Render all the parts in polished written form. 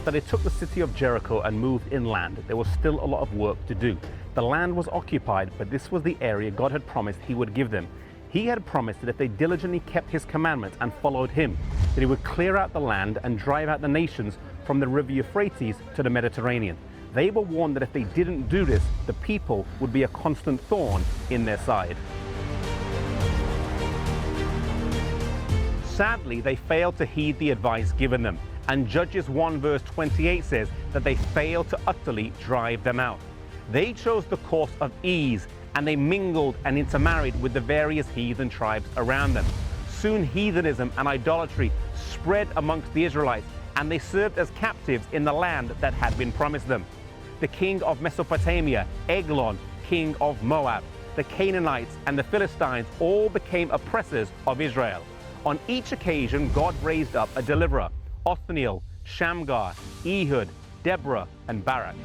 After they took the city of Jericho and moved inland, there was still a lot of work to do. The land was occupied, but this was the area God had promised he would give them. He had promised that if they diligently kept his commandments and followed him, that he would clear out the land and drive out the nations from the river Euphrates to the Mediterranean. They were warned that if they didn't do this, the people would be a constant thorn in their side. Sadly, they failed to heed the advice given them, and Judges 1 verse 28 says that they failed to utterly drive them out. They chose the course of ease, and they mingled and intermarried with the various heathen tribes around them. Soon heathenism and idolatry spread amongst the Israelites, and they served as captives in the land that had been promised them. The king of Mesopotamia, Eglon, king of Moab, the Canaanites and the Philistines all became oppressors of Israel. On each occasion, God raised up a deliverer: Othniel, Shamgar, Ehud, Deborah, and Barak.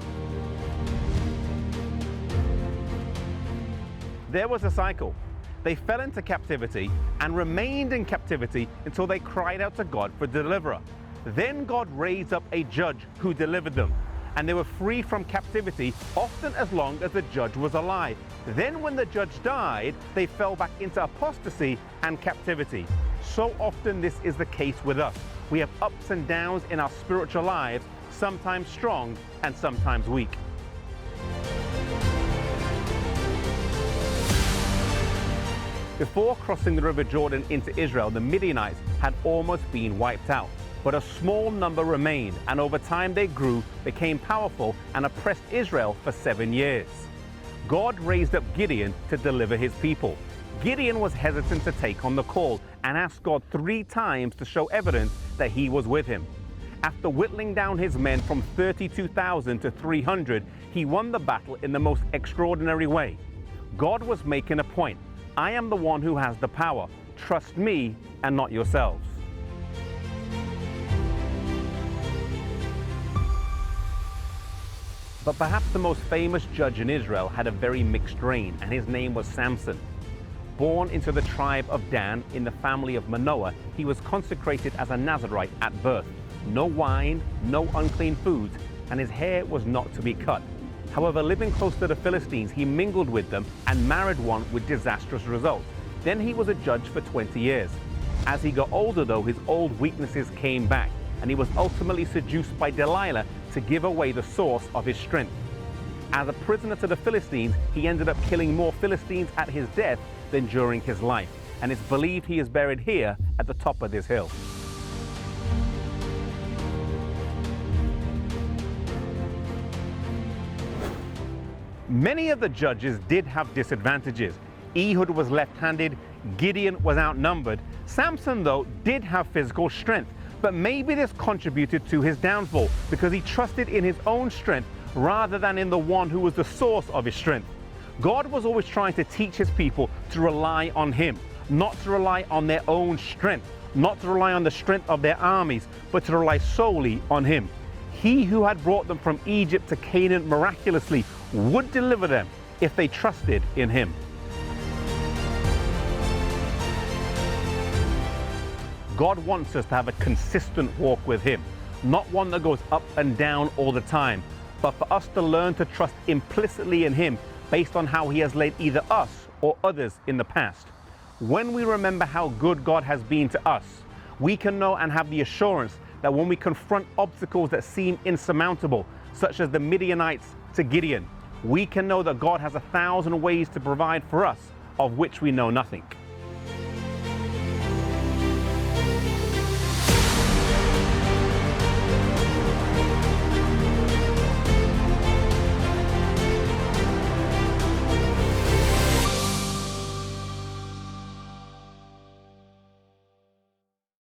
There was a cycle. They fell into captivity and remained in captivity until they cried out to God for a deliverer. Then God raised up a judge who delivered them, and they were free from captivity, often as long as the judge was alive. Then when the judge died, they fell back into apostasy and captivity. So often this is the case with us. We have ups and downs in our spiritual lives, sometimes strong and sometimes weak. Before crossing the river Jordan into Israel, the Midianites had almost been wiped out. But a small number remained, and over time they grew, became powerful, and oppressed Israel for 7 years. God raised up Gideon to deliver his people. Gideon was hesitant to take on the call and asked God 3 times to show evidence that he was with him. After whittling down his men from 32,000 to 300, he won the battle in the most extraordinary way. God was making a point. I am the one who has the power. Trust me and not yourselves. But perhaps the most famous judge in Israel had a very mixed reign, and his name was Samson. Born into the tribe of Dan in the family of Manoah, he was consecrated as a Nazirite at birth. No wine, no unclean foods, and his hair was not to be cut. However, living close to the Philistines, he mingled with them and married one with disastrous results. Then he was a judge for 20 years. As he got older though, his old weaknesses came back, and he was ultimately seduced by Delilah to give away the source of his strength. As a prisoner to the Philistines, he ended up killing more Philistines at his death than during his life, and it's believed he is buried here at the top of this hill. Many of the judges did have disadvantages. Ehud was left-handed, Gideon was outnumbered. Samson, though, did have physical strength, but maybe this contributed to his downfall because he trusted in his own strength rather than in the one who was the source of his strength. God was always trying to teach his people to rely on him, not to rely on their own strength, not to rely on the strength of their armies, but to rely solely on him. He who had brought them from Egypt to Canaan miraculously would deliver them if they trusted in him. God wants us to have a consistent walk with him, not one that goes up and down all the time, but for us to learn to trust implicitly in him based on how he has led either us or others in the past. When we remember how good God has been to us, we can know and have the assurance that when we confront obstacles that seem insurmountable, such as the Midianites to Gideon, we can know that God has 1,000 ways to provide for us, of which we know nothing.